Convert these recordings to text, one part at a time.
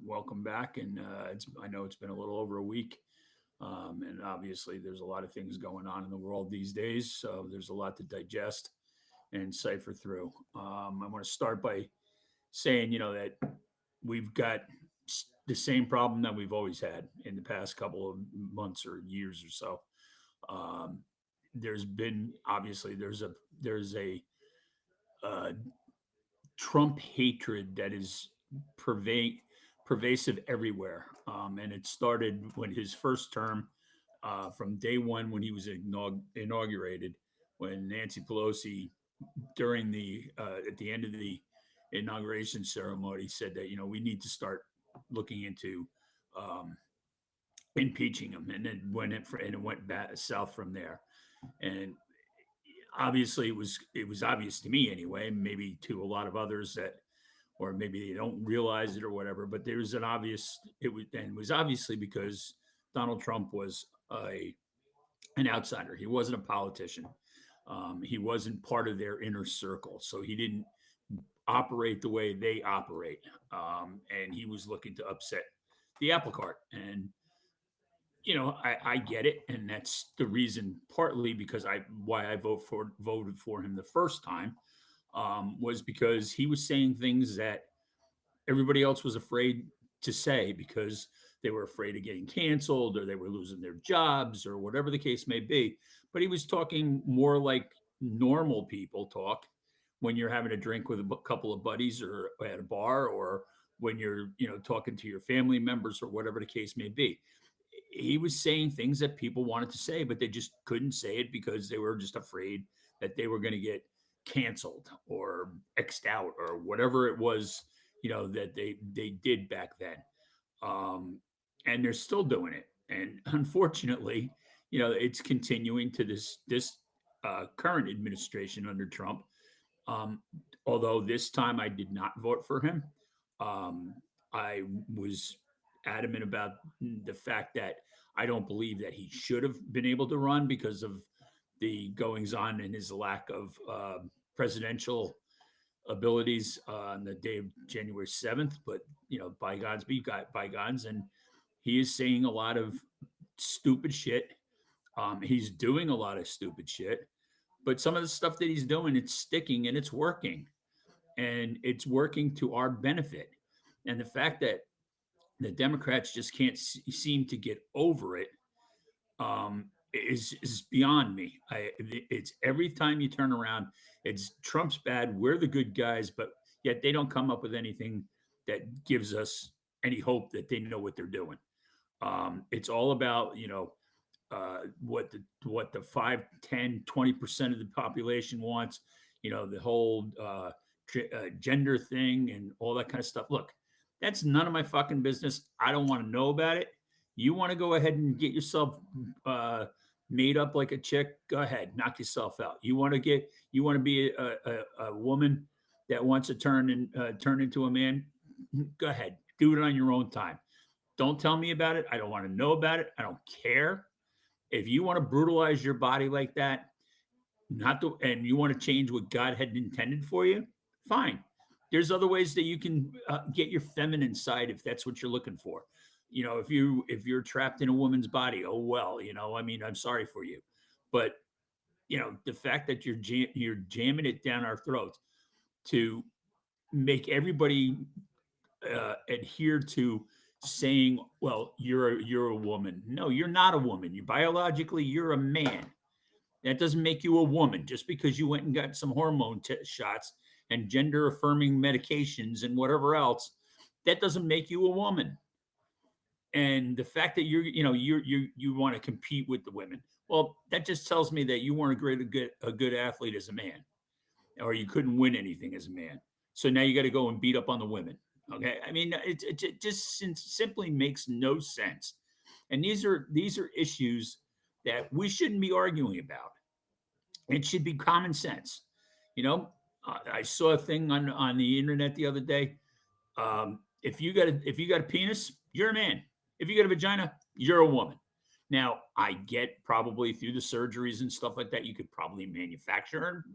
welcome back. And I know it's been a little over a week, and obviously there's a lot of things going on in the world these days, so there's a lot to digest and cipher through. I want to start by saying, that we've got the same problem that we've always had in the past couple of months or years or so. Um, there's been obviously there's a uh, Trump hatred that is pervade pervasive everywhere. And it started when his first term, from day one when he was inaugurated, when Nancy Pelosi, during the at the end of the inauguration ceremony, said that we need to start looking into um, impeaching him, and it went back south from there. And obviously, it was obvious to me anyway, maybe to a lot of others that, or maybe they don't realize it or whatever. But there's an obvious it was obviously because Donald Trump was a an outsider. He wasn't a politician. He wasn't part of their inner circle, so he didn't operate the way they operate. And he was looking to upset the apple cart. And I get it, and that's the reason, partly because I voted for him the first time, was because he was saying things that everybody else was afraid to say because they were afraid of getting canceled or they were losing their jobs or whatever the case may be. But he was talking more like normal people talk when you're having a drink with a couple of buddies or at a bar, or when you're talking to your family members or whatever the case may be. He was saying things that people wanted to say, but they just couldn't say it because they were just afraid that they were going to get canceled or xed out or whatever it was, that they did back then. Um, and they're still doing it. And unfortunately, it's continuing to this current administration under Trump. Um, Although this time I did not vote for him. Um, I was adamant about the fact that I don't believe that he should have been able to run because of the goings on and his lack of presidential abilities on the day of January 7th. But, bygones be bygones. And he is saying a lot of stupid shit. He's doing a lot of stupid shit. But some of the stuff that he's doing, it's sticking and it's working. And it's working to our benefit. And the fact that the Democrats just can't seem to get over it, is beyond me. It's every time you turn around, it's Trump's bad. We're the good guys, but yet they don't come up with anything that gives us any hope that they know what they're doing. It's all about what the 5, 10, 20% of the population wants. The whole gender thing and all that kind of stuff. Look, that's none of my fucking business. I don't want to know about it. You want to go ahead and get yourself made up like a chick? Go ahead, knock yourself out. You want to be a woman that wants to turn into a man? Go ahead, do it on your own time. Don't tell me about it. I don't want to know about it. I don't care. If you want to brutalize your body like that, and you want to change what God had intended for you, fine. There's other ways that you can get your feminine side if that's what you're looking for. If you're trapped in a woman's body, oh well. I mean, I'm sorry for you, but the fact that you're jamming it down our throats to make everybody adhere to saying, well, you're a woman. No, you're not a woman. You're a man. That doesn't make you a woman just because you went and got some hormone shots and gender affirming medications and whatever else. That doesn't make you a woman. And the fact that you want to compete with the women, well, that just tells me that you weren't a good athlete as a man, or you couldn't win anything as a man. So now you got to go and beat up on the women. Okay, I mean, it just simply makes no sense. And these are issues that we shouldn't be arguing about. It should be common sense. I saw a thing on the internet the other day. If you got a penis, you're a man. If you got a vagina, you're a woman. Now, I get probably through the surgeries and stuff like that, you could probably manufacture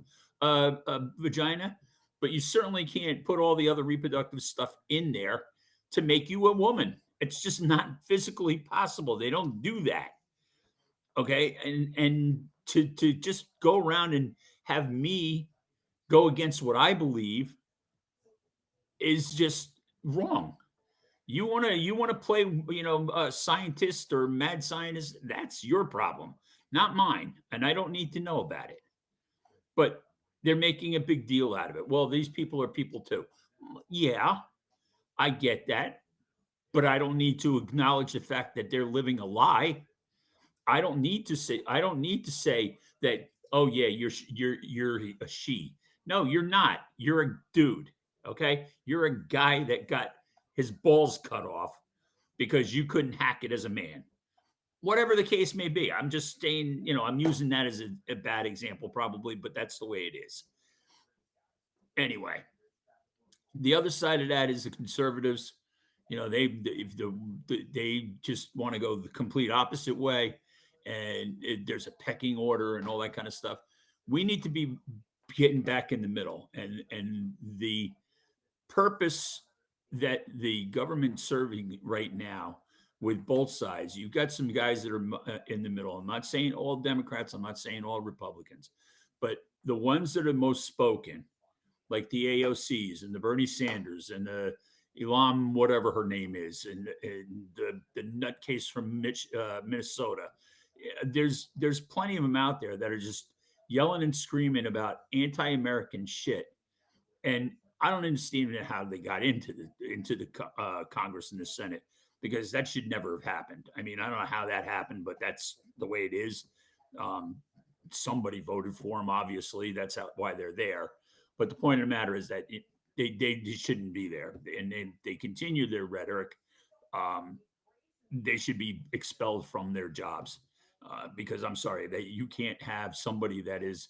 a vagina, but you certainly can't put all the other reproductive stuff in there to make you a woman. It's just not physically possible. They don't do that. Okay. And to just go around and have me go against what I believe is just wrong. You want to play, scientist or mad scientist. That's your problem, not mine. And I don't need to know about it. But they're making a big deal out of it. Well, these people are people too. Yeah, I get that, but I don't need to acknowledge the fact that they're living a lie. I don't need to say that, oh yeah, you're a she. No, you're not. You're a dude. Okay? You're a guy that got his balls cut off because you couldn't hack it as a man. Whatever the case may be. I'm just saying, I'm using that as a bad example, probably, but that's the way it is. Anyway, the other side of that is the conservatives. They just want to go the complete opposite way, and there's a pecking order and all that kind of stuff. We need to be getting back in the middle, and the purpose that the government's serving right now with both sides. You've got some guys that are in the middle. I'm not saying all Democrats. I'm not saying all Republicans, but the ones that are most spoken, like the AOCs and the Bernie Sanders and the Elam, whatever her name is, and the nutcase from Minnesota. There's plenty of them out there that are just yelling and screaming about anti-American shit, and I don't understand how they got into the Congress and the Senate, because that should never have happened. I mean, I don't know how that happened, but that's the way it is. Um, Somebody voted for them, obviously. That's why they're there. But the point of the matter is that they shouldn't be there, and they continue their rhetoric. Um, they should be expelled from their jobs, because I'm sorry that you can't have somebody that is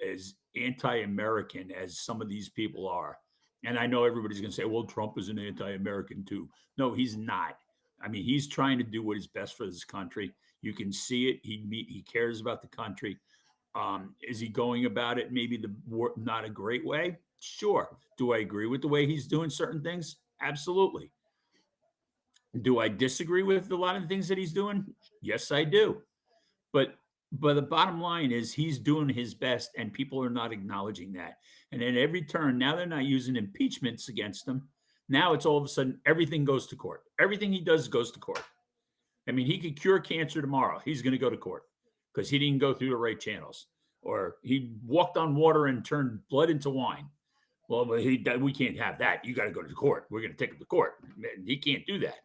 as anti-American as some of these people are. And I know everybody's going to say, "Well, Trump is an anti-American too." No, he's not. I mean, he's trying to do what is best for this country. You can see it. He cares about the country. Is he going about it maybe not a great way? Sure. Do I agree with the way he's doing certain things? Absolutely. Do I disagree with a lot of the things that he's doing? Yes, I do. But the bottom line is he's doing his best, and people are not acknowledging that. And at every turn, now they're not using impeachments against him. Now it's all of a sudden everything goes to court. Everything he does goes to court. I mean, he could cure cancer tomorrow. He's going to go to court because he didn't go through the right channels, or he walked on water and turned blood into wine. Well, we can't have that. You got to go to court. We're going to take him to court. He can't do that.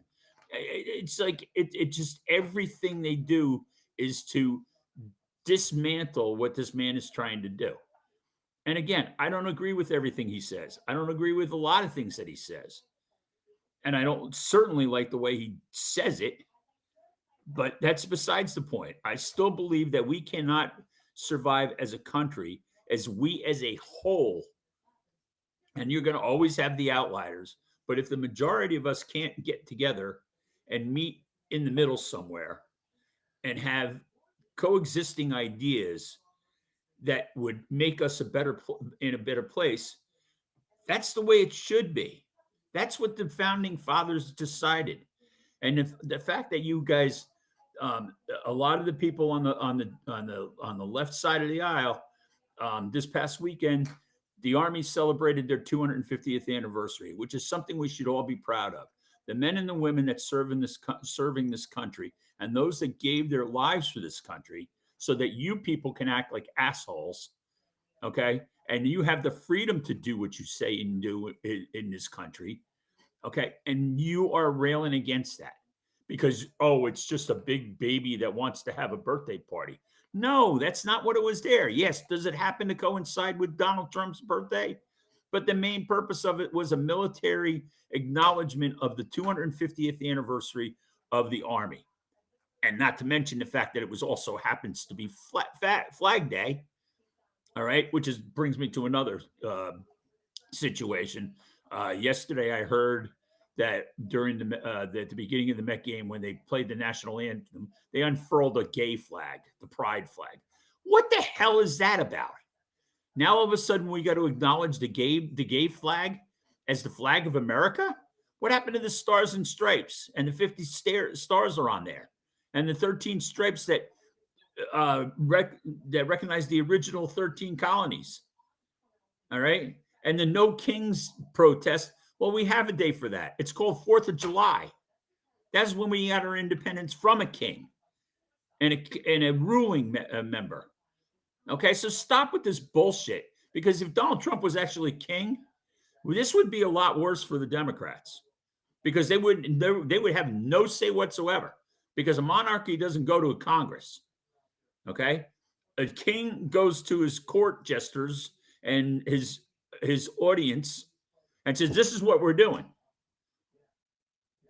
It's like it just everything they do is to dismantle what this man is trying to do. And again, I don't agree with everything he says. I don't agree with a lot of things that he says. And I don't certainly like the way he says it, but that's besides the point. I still believe that we cannot survive as a country, as we as a whole. And you're going to always have the outliers. But if the majority of us can't get together and meet in the middle somewhere and have coexisting ideas that would make us in a better place, that's the way it should be. That's what the founding fathers decided. And if the fact that you guys, a lot of the people on the left side of the aisle, this past weekend, the Army celebrated their 250th anniversary, which is something we should all be proud of. The men and the women that serving this country, and those that gave their lives for this country, so that you people can act like assholes, okay? And you have the freedom to do what you say and do in this country, okay? And you are railing against that because, oh, it's just a big baby that wants to have a birthday party. No, that's not what it was there. Yes, does it happen to coincide with Donald Trump's birthday? But the main purpose of it was a military acknowledgement of the 250th anniversary of the Army. And not to mention the fact that it was also happens to be Flag Day, all right, which brings me to another situation. Yesterday, I heard that during at the beginning of the Met game, when they played the national anthem, they unfurled a gay flag, the pride flag. What the hell is that about? Now all of a sudden we got to acknowledge the gay flag as the flag of America? What happened to the stars and stripes? And the 50 stars are on there, and the 13 stripes that that recognize the original 13 colonies. All right, and the No Kings protest. Well, we have a day for that. It's called 4th of July. That's when we got our independence from a king and a ruling member. Okay, so stop with this bullshit. Because if Donald Trump was actually king, this would be a lot worse for the Democrats because they would have no say whatsoever because a monarchy doesn't go to a Congress. Okay, a king goes to his court jesters and his audience and says, "This is what we're doing,"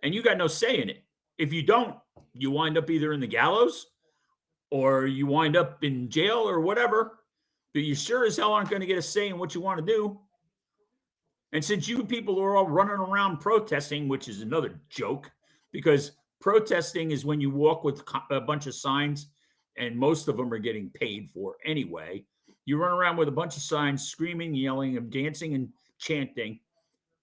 and you got no say in it. If you don't, you wind up either in the gallows or you wind up in jail or whatever. But you sure as hell aren't going to get a say in what you want to do. And since you people are all running around protesting, which is another joke, because protesting is when you walk with a bunch of signs, and most of them are getting paid for anyway. You run around with a bunch of signs, screaming, yelling, and dancing and chanting,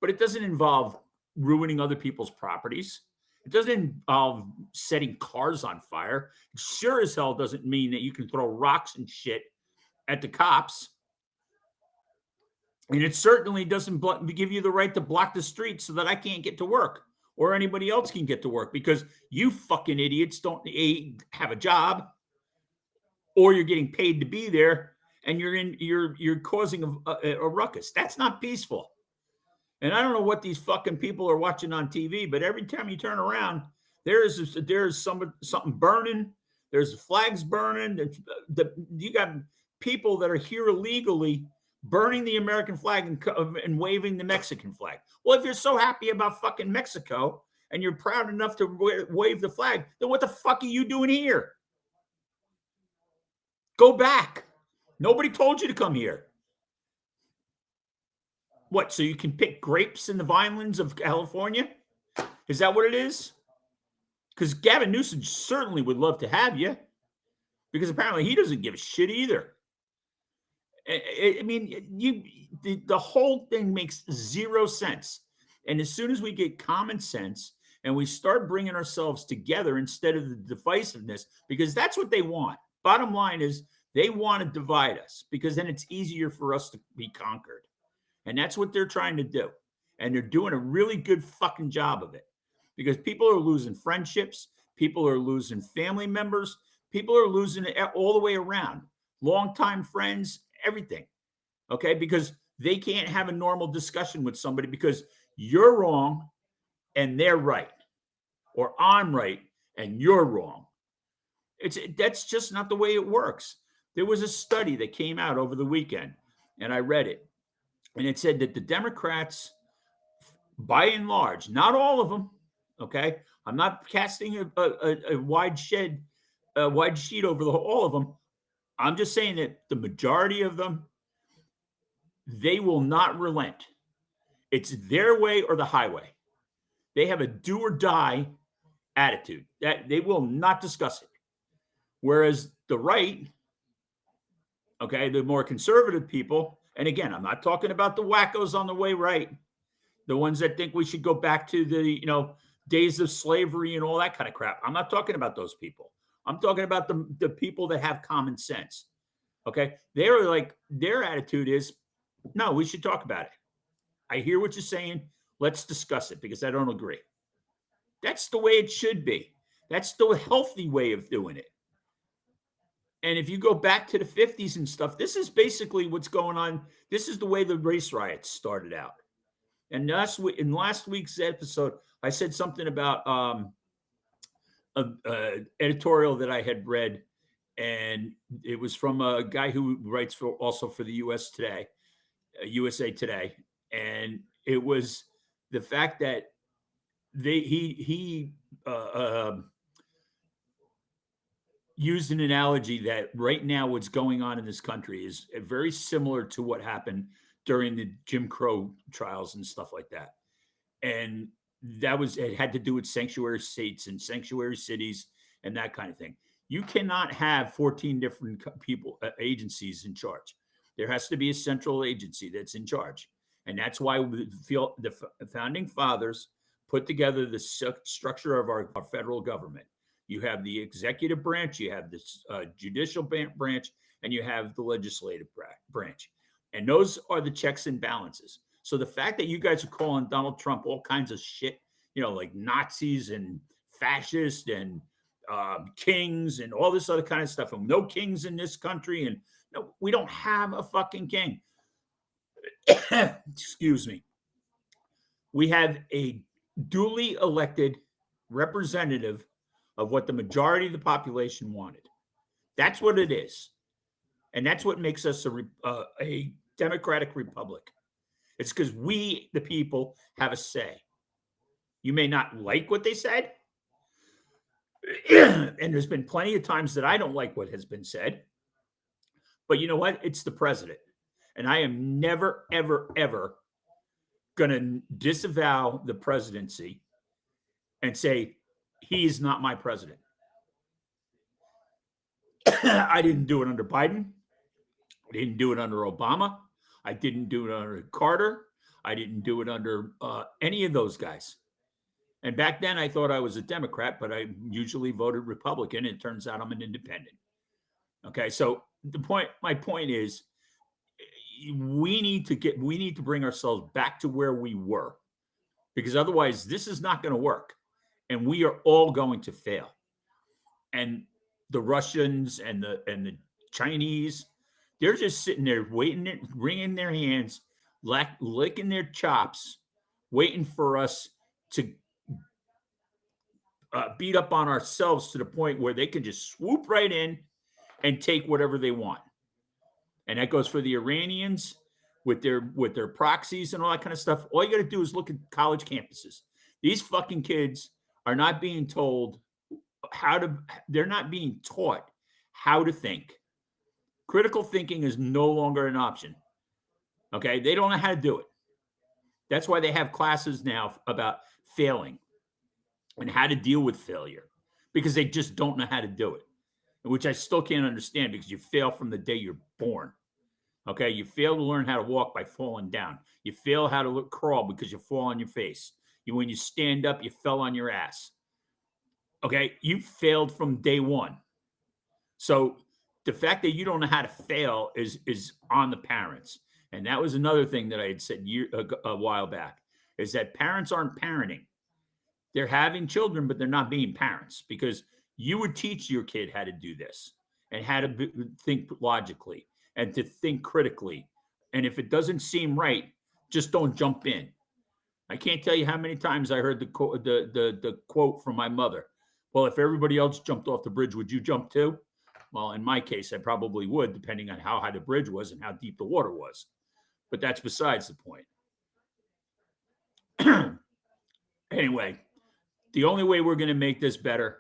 but it doesn't involve ruining other people's properties. It doesn't involve setting cars on fire. It sure as hell doesn't mean that you can throw rocks and shit at the cops. And it certainly doesn't give you the right to block the street so that I can't get to work or anybody else can get to work because you fucking idiots don't have a job or you're getting paid to be there and you're causing a ruckus. That's not peaceful. And I don't know what these fucking people are watching on TV, but every time you turn around, there's something burning. There's flags burning. You got people that are here illegally burning the American flag and waving the Mexican flag. Well, if you're so happy about fucking Mexico and you're proud enough to wave the flag, then what the fuck are you doing here? Go back. Nobody told you to come here. What, so you can pick grapes in the vinelands of California? Is that what it is? Because Gavin Newsom certainly would love to have you because apparently he doesn't give a shit either. I mean, the whole thing makes zero sense. And as soon as we get common sense and we start bringing ourselves together instead of the divisiveness, because that's what they want. Bottom line is they want to divide us because then it's easier for us to be conquered. And that's what they're trying to do. And they're doing a really good fucking job of it because people are losing friendships. People are losing family members. People are losing it all the way around. Longtime friends, everything. Okay. Because they can't have a normal discussion with somebody because you're wrong and they're right. Or I'm right and you're wrong. That's just not the way it works. There was a study that came out over the weekend and I read it. And it said that the Democrats, by and large, not all of them, okay? I'm not casting a wide sheet over all of them. I'm just saying that the majority of them, they will not relent. It's their way or the highway. They have a do or die attitude that they will not discuss it. Whereas the right, okay, the more conservative people, and again, I'm not talking about the wackos on the way right, the ones that think we should go back to the days of slavery and all that kind of crap. I'm not talking about those people. I'm talking about the people that have common sense. Okay, they're like their attitude is, no, we should talk about it. I hear what you're saying. Let's discuss it because I don't agree. That's the way it should be. That's the healthy way of doing it. And if you go back to the 50s and stuff, this is basically what's going on. This is the way the race riots started out. And in last week's episode, I said something about an editorial that I had read, and it was from a guy who writes also for the USA Today, and it was the fact that he used an analogy that right now what's going on in this country is very similar to what happened during the Jim Crow trials and stuff like that. And it had to do with sanctuary states and sanctuary cities and that kind of thing. You cannot have 14 different agencies in charge. There has to be a central agency that's in charge. And that's why we feel the founding fathers put together the structure of our federal government. You have the executive branch, you have this judicial branch, and you have the legislative branch. And those are the checks and balances. So the fact that you guys are calling Donald Trump all kinds of shit, like Nazis and fascists and kings and all this other kind of stuff, and no kings in this country, and no, we don't have a fucking king. Excuse me. We have a duly elected representative of what the majority of the population wanted. That's what it is. And that's what makes us a democratic republic. It's because we, the people, have a say. You may not like what they said. And there's been plenty of times that I don't like what has been said. But you know what? It's the president. And I am never, ever, ever going to disavow the presidency and say, he is not my president. I didn't do it under Biden. I didn't do it under Obama. I didn't do it under Carter. I didn't do it under any of those guys. And back then I thought I was a Democrat, but I usually voted Republican. It turns out I'm an independent. Okay. So my point is we need to bring ourselves back to where we were, because otherwise this is not going to work. And we are all going to fail. And the Russians and the Chinese, they're just sitting there waiting, wringing their hands, licking their chops, waiting for us to beat up on ourselves to the point where they can just swoop right in and take whatever they want. And that goes for the Iranians with their proxies and all that kind of stuff. All you got to do is look at college campuses. These fucking kids are not being told they're not being taught how to think. Critical thinking is no longer an option. Okay. They don't know how to do it. That's why they have classes now about failing and how to deal with failure, because they just don't know how to do it, which I still can't understand, because you fail from the day you're born. Okay. You fail to learn how to walk by falling down. You fail how to crawl because you fall on your face. When you stand up, you fell on your ass. Okay. You failed from day one. So the fact that you don't know how to fail is on the parents. And that was another thing that I had said a while back, is that parents aren't parenting. They're having children, but they're not being parents, because you would teach your kid how to do this and how to think logically and to think critically. And if it doesn't seem right, just don't jump in. I can't tell you how many times I heard the quote from my mother. Well, if everybody else jumped off the bridge, would you jump too? Well, in my case, I probably would, depending on how high the bridge was and how deep the water was. But that's besides the point. Anyway, the only way we're going to make this better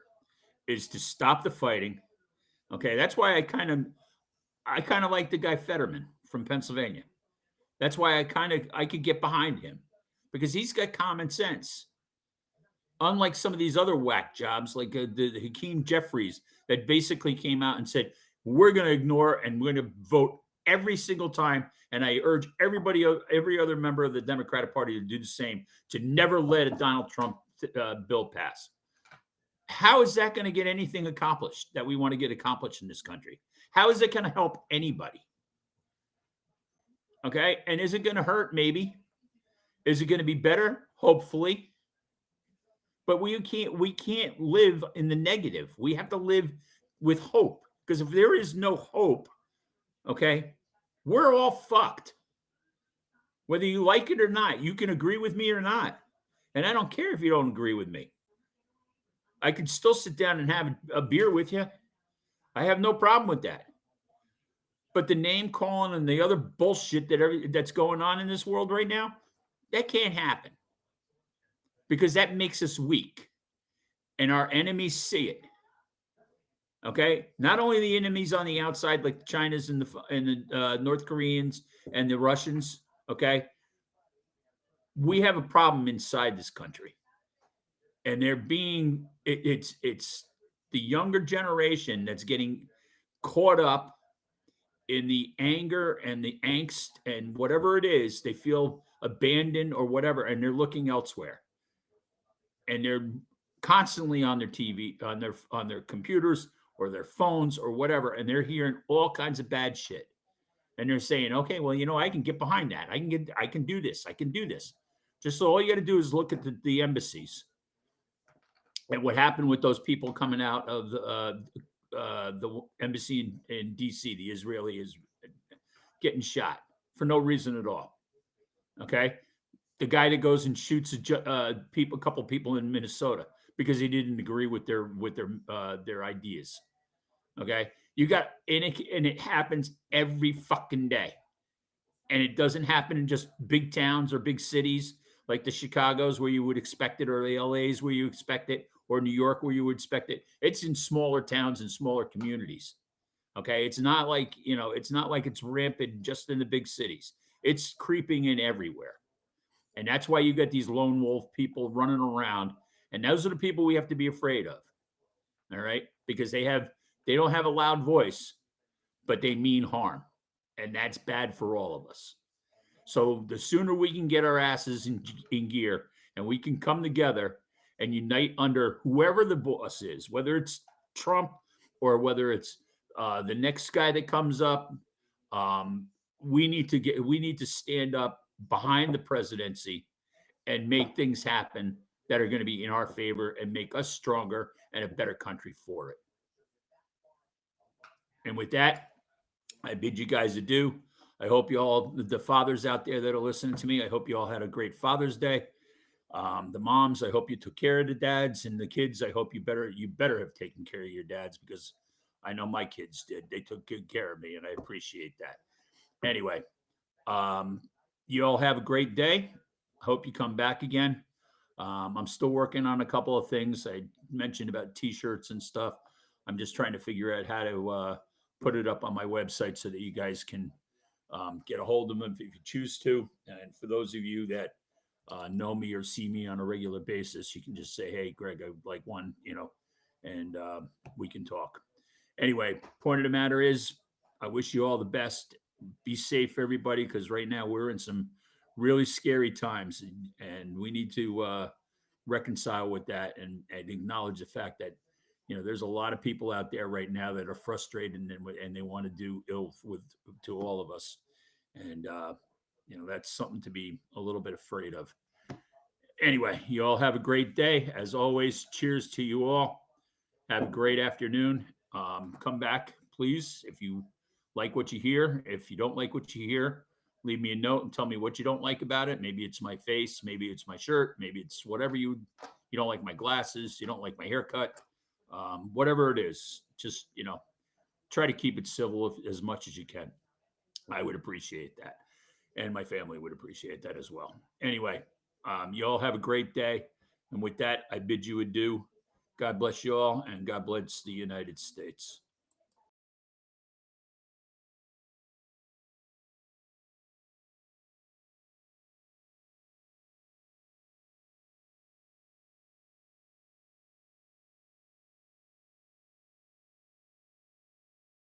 is to stop the fighting. Okay, that's why I kind of like the guy Fetterman from Pennsylvania. That's why I could get behind him, because he's got common sense. Unlike some of these other whack jobs, like the Hakeem Jeffries, that basically came out and said, we're going to ignore and we're going to vote every single time. And I urge every other member of the Democratic Party to do the same, to never let a Donald Trump bill pass. How is that going to get anything accomplished that we want to get accomplished in this country? How is it going to help anybody? Okay. And is it going to hurt? Maybe. Is it going to be better? Hopefully. But we can't live in the negative. We have to live with hope, because if there is no hope, okay, we're all fucked. Whether you like it or not, you can agree with me or not. And I don't care if you don't agree with me. I could still sit down and have a beer with you. I have no problem with that. But the name calling and the other bullshit that's going on in this world right now, that can't happen, because that makes us weak, and our enemies see it. Okay, not only the enemies on the outside, like the Chinas and the North Koreans and the Russians. Okay, we have a problem inside this country, and it's the younger generation that's getting caught up in the anger and the angst and whatever it is. They feel abandoned or whatever, and they're looking elsewhere. and they're constantly on their TV, on their computers or their phones or whatever, and they're hearing all kinds of bad shit. And they're saying, okay, well, I can get behind that. I can do this. I can do this. Just so all you got to do is look at the embassies and what happened with those people coming out of the embassy in DC. The Israeli is getting shot for no reason at all. Okay, the guy that goes and shoots a couple people in Minnesota because he didn't agree with their ideas. Okay, you got and it happens every fucking day, and it doesn't happen in just big towns or big cities like the Chicago's where you would expect it, or the LA's where you expect it, or New York where you would expect it. It's in smaller towns and smaller communities. Okay, it's not like it's not like it's rampant just in the big cities. It's creeping in everywhere. And that's why you get these lone wolf people running around. And those are the people we have to be afraid of. All right. Because they don't have a loud voice, but they mean harm. And that's bad for all of us. So the sooner we can get our asses in gear and we can come together and unite under whoever the boss is, whether it's Trump or whether it's the next guy that comes up, um, we need to stand up behind the presidency and make things happen that are going to be in our favor and make us stronger and a better country for it. And with that, I bid you guys adieu. I hope you all, the fathers out there that are listening to me, I hope you all had a great Father's Day. The moms, I hope you took care of the dads, and the kids, I hope you better have taken care of your dads, because I know my kids did. They took good care of me, and I appreciate that. Anyway, you all have a great day. Hope you come back again. I'm still working on a couple of things. I mentioned about t-shirts and stuff. I'm just trying to figure out how to put it up on my website so that you guys can get a hold of them if you choose to. And for those of you that know me or see me on a regular basis, you can just say, hey, Greg, I would like one, and we can talk. Anyway, point of the matter is, I wish you all the best. Be safe, everybody, because right now we're in some really scary times, and we need to reconcile with that and acknowledge the fact that there's a lot of people out there right now that are frustrated and they want to do ill to all of us, and that's something to be a little bit afraid of. Anyway, you all have a great day. As always, cheers to you all. Have a great afternoon. Come back, please, if you like what you hear. If you don't like what you hear, leave me a note and tell me what you don't like about it. Maybe it's my face, maybe it's my shirt, maybe it's whatever you don't like my glasses, you don't like my haircut, whatever it is. Just try to keep it civil as much as you can. I would appreciate that, and my family would appreciate that as well. Anyway, you all have a great day, and with that, I bid you adieu. God bless you all, and God bless the United States.